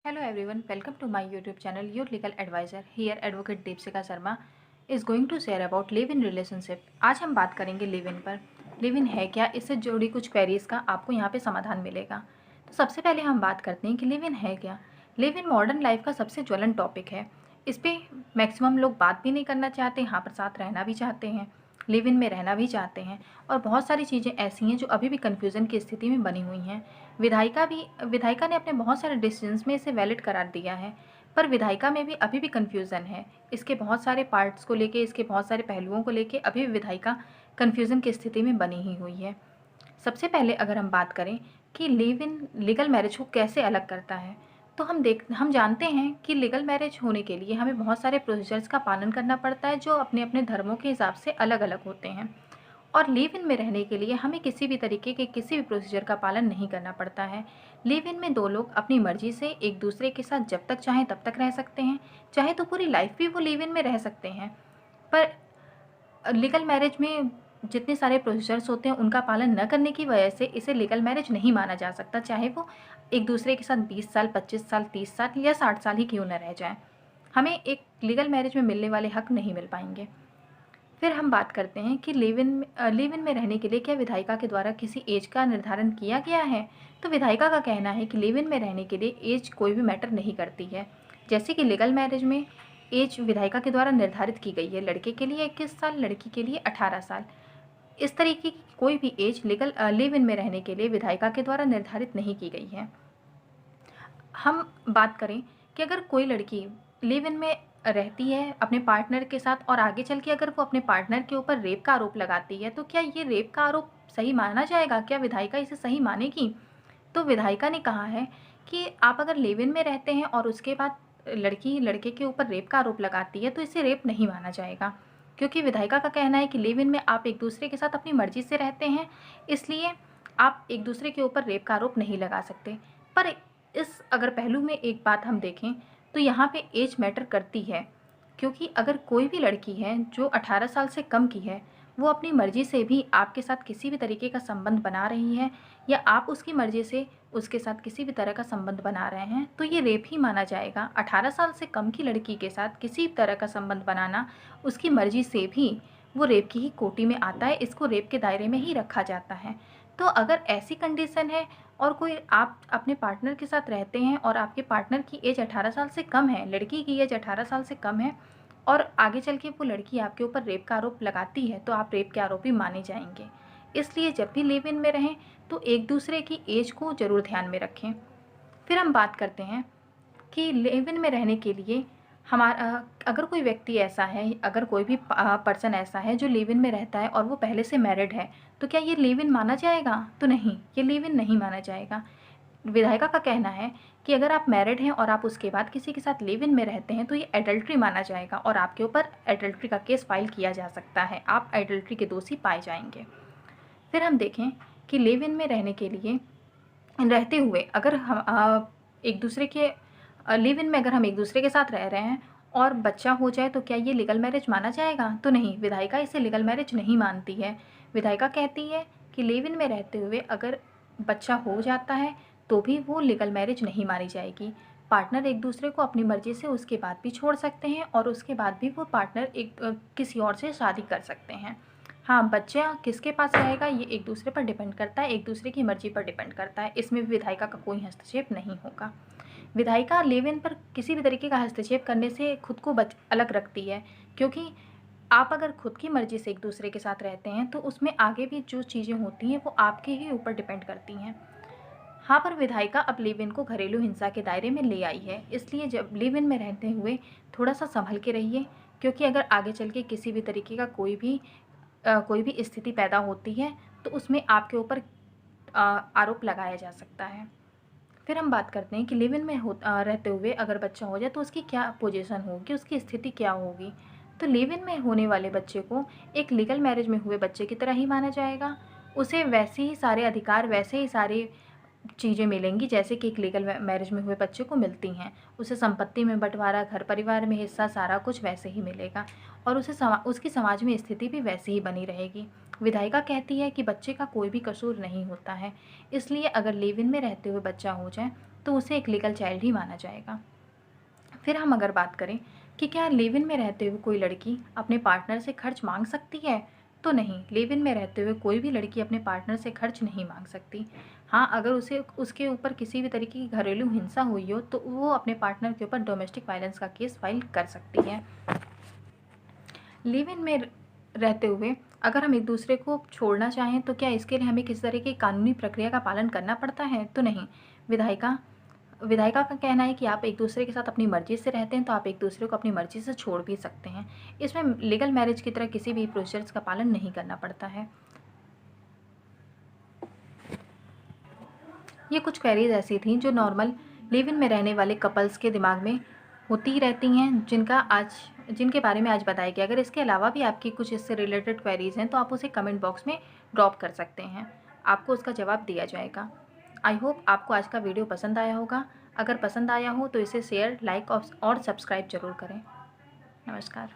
Hello everyone, welcome to my YouTube channel, Your Legal Advisor. Here Advocate Deepsika Sharma is going to share about live-in relationship. आज हम बात करेंगे live in पर। Live in है क्या, इससे जुड़ी कुछ क्वेरीज का आपको यहाँ पे समाधान मिलेगा। तो सबसे पहले हम बात करते हैं कि लिव-इन है क्या। लिव-इन मॉडर्न लाइफ का सबसे ज्वलन टॉपिक है। इस पर मैक्सिमम लोग बात भी नहीं करना चाहते, यहाँ पर साथ रहना भी चाहते हैं, लिव इन में रहना भी चाहते हैं, और बहुत सारी चीज़ें ऐसी हैं जो अभी भी कन्फ्यूज़न की स्थिति में बनी हुई हैं। विधायिका ने अपने बहुत सारे डिसीजंस में इसे वैलिड करार दिया है, पर विधायिका में भी अभी भी कन्फ्यूज़न है। इसके बहुत सारे पार्ट्स को लेके, इसके बहुत सारे पहलुओं को लेके अभी भी विधायिका कन्फ्यूज़न की स्थिति में बनी ही हुई है। सबसे पहले अगर हम बात करें कि लिव इन लीगल मैरिज को कैसे अलग करता है, तो हम जानते हैं कि लीगल मैरिज होने के लिए हमें बहुत सारे प्रोसीजर्स का पालन करना पड़ता है जो अपने अपने धर्मों के हिसाब से अलग अलग होते हैं। और लिव इन में रहने के लिए हमें किसी भी तरीके के किसी भी प्रोसीजर का पालन नहीं करना पड़ता है। लिव इन में दो लोग अपनी मर्जी से एक दूसरे के साथ जब तक चाहें तब तक रह सकते हैं, चाहे तो पूरी लाइफ भी वो लिव इन में रह सकते हैं। पर लीगल मैरिज में जितने सारे प्रोसीजर्स होते हैं उनका पालन न करने की वजह से इसे लीगल मैरिज नहीं माना जा सकता, चाहे वो एक दूसरे के साथ 20 साल, 25 साल, 30 साल या 60 साल ही क्यों न रह जाए। हमें एक लीगल मैरिज में मिलने वाले हक नहीं मिल पाएंगे। फिर हम बात करते हैं कि लिव इन में रहने के लिए क्या विधायिका के द्वारा किसी एज का निर्धारण किया गया है। तो विधायिका का कहना है कि लिव इन में रहने के लिए एज कोई भी मैटर नहीं करती है। जैसे कि लीगल मैरिज में एज विधायिका के द्वारा निर्धारित की गई है, लड़के के लिए 21 साल, लड़की के लिए 18 साल। इस तरीके की कोई भी एज लिव इन में रहने के लिए विधायिका के द्वारा निर्धारित नहीं की गई है। हम बात करें कि अगर कोई लड़की लिव इन में रहती है अपने पार्टनर के साथ और आगे चल के अगर वो अपने पार्टनर के ऊपर रेप का आरोप लगाती है, तो क्या ये रेप का आरोप सही माना जाएगा? क्या विधायिका इसे सही मानेगी? तो विधायिका ने कहा है कि आप अगर लिव इन में रहते हैं और उसके बाद लड़की लड़के के ऊपर रेप का आरोप लगाती है तो इसे रेप नहीं माना जाएगा, क्योंकि विधायिका का कहना है कि लिव इन में आप एक दूसरे के साथ अपनी मर्जी से रहते हैं, इसलिए आप एक दूसरे के ऊपर रेप का आरोप नहीं लगा सकते। पर इस अगर पहलू में एक बात हम देखें तो यहाँ पे एज मैटर करती है, क्योंकि अगर कोई भी लड़की है जो 18 साल से कम की है, वो अपनी मर्जी से भी आपके साथ किसी भी तरीके का संबंध बना रही है या आप उसकी मर्जी से उसके साथ किसी भी तरह का संबंध बना रहे हैं, तो ये रेप ही माना जाएगा। 18 साल से कम की लड़की के साथ किसी भी तरह का संबंध बनाना उसकी मर्जी से भी वो रेप की ही कोटि में आता है, इसको रेप के दायरे में ही रखा जाता है। तो अगर ऐसी कंडीशन है और कोई आप अपने पार्टनर के साथ रहते हैं और आपके पार्टनर की एज 18 साल से कम है, लड़की की एज 18 साल से कम है, और आगे चल के वो लड़की आपके ऊपर रेप का आरोप लगाती है, तो आप रेप के आरोपी माने जाएंगे। इसलिए जब भी लिव इन में रहें तो एक दूसरे की एज को ज़रूर ध्यान में रखें। फिर हम बात करते हैं कि लिव इन में रहने के लिए हमारा अगर कोई व्यक्ति ऐसा है, अगर कोई भी पर्सन ऐसा है जो लिव इन में रहता है और वो पहले से मैरिड है, तो क्या ये लिव इन माना जाएगा? तो नहीं, ये लिव इन नहीं माना जाएगा। विधायिका का कहना है कि अगर आप मैरिड हैं और आप उसके बाद किसी के साथ लिव इन में रहते हैं तो ये एडल्ट्री माना जाएगा और आपके ऊपर एडल्ट्री का केस फाइल किया जा सकता है, आप एडल्ट्री के दोषी पाए जाएंगे। फिर हम देखें कि लिव इन में रहने के लिए रहते हुए अगर हम एक दूसरे के लिव इन में अगर हम एक दूसरे के साथ रह रहे हैं और बच्चा हो जाए तो क्या ये लीगल मैरिज माना जाएगा? तो नहीं, विधायिका इसे लीगल मैरिज नहीं मानती है। विधायिका कहती है कि लिव इन में रहते हुए अगर बच्चा हो जाता है तो भी वो लीगल मैरिज नहीं मानी जाएगी। पार्टनर एक दूसरे को अपनी मर्जी से उसके बाद भी छोड़ सकते हैं और उसके बाद भी वो पार्टनर किसी और से शादी कर सकते हैं। हाँ, बच्चा किसके पास रहेगा ये एक दूसरे पर डिपेंड करता है, एक दूसरे की मर्जी पर डिपेंड करता है, इसमें भी विधायिका का कोई हस्तक्षेप नहीं होगा। विधायिका लिव इन पर किसी भी तरीके का हस्तक्षेप करने से खुद को अलग रखती है, क्योंकि आप अगर खुद की मर्जी से एक दूसरे के साथ रहते हैं तो उसमें आगे भी जो चीज़ें होती हैं वो आपके ही ऊपर डिपेंड करती हैं। हाँ, पर विधायिका अब लिव इन को घरेलू हिंसा के दायरे में ले आई है, इसलिए जब लिव इन में रहते हुए थोड़ा सा संभल के रहिए, क्योंकि अगर आगे चल के किसी भी तरीके का कोई भी स्थिति पैदा होती है तो उसमें आपके ऊपर आरोप लगाया जा सकता है। फिर हम बात करते हैं कि लिव इन में रहते हुए अगर बच्चा हो जाए तो उसकी क्या पोजीशन होगी, उसकी स्थिति क्या होगी। तो लिव इन में होने वाले बच्चे को एक लीगल मैरिज में हुए बच्चे की तरह ही माना जाएगा। उसे वैसे ही सारे अधिकार, वैसे ही सारे चीज़ें मिलेंगी जैसे कि एक लीगल मैरिज में हुए बच्चे को मिलती हैं। उसे संपत्ति में बंटवारा, घर परिवार में हिस्सा, सारा कुछ वैसे ही मिलेगा और उसकी समाज में स्थिति भी वैसी ही बनी रहेगी। विधायिका कहती है कि बच्चे का कोई भी कसूर नहीं होता है, इसलिए अगर लिव इन में रहते हुए बच्चा हो जाए तो उसे एक लीगल चाइल्ड ही माना जाएगा। फिर हम अगर बात करें कि क्या लिव इन में रहते हुए कोई लड़की अपने पार्टनर से खर्च मांग सकती है, तो नहीं, लिव इन में रहते हुए कोई भी लड़की अपने पार्टनर से खर्च नहीं मांग सकती। हाँ, अगर उसे उसके ऊपर किसी भी तरीके की घरेलू हिंसा हुई हो तो वो अपने पार्टनर के ऊपर डोमेस्टिक वायलेंस का केस फाइल कर सकती है। लिव इन में रहते हुए अगर हम एक दूसरे को छोड़ना चाहें तो क्या इसके लिए हमें किसी तरह की कानूनी प्रक्रिया का पालन करना पड़ता है, तो नहीं। विधायिका विधायिका का कहना है कि आप एक दूसरे के साथ अपनी मर्जी से रहते हैं तो आप एक दूसरे को अपनी मर्जी से छोड़ भी सकते हैं। इसमें लीगल मैरिज की तरह किसी भी प्रोसीजर्स का पालन नहीं करना पड़ता है। ये कुछ क्वेरीज ऐसी थी जो नॉर्मल लिव इन में रहने वाले कपल्स के दिमाग में होती ही रहती हैं, जिनके बारे में आज बताया गया। अगर इसके अलावा भी आपकी कुछ इससे रिलेटेड क्वेरीज हैं तो आप उसे कमेंट बॉक्स में ड्रॉप कर सकते हैं, आपको उसका जवाब दिया जाएगा। आई होप आपको आज का वीडियो पसंद आया होगा। अगर पसंद आया हो तो इसे शेयर, लाइक और सब्सक्राइब जरूर करें। नमस्कार।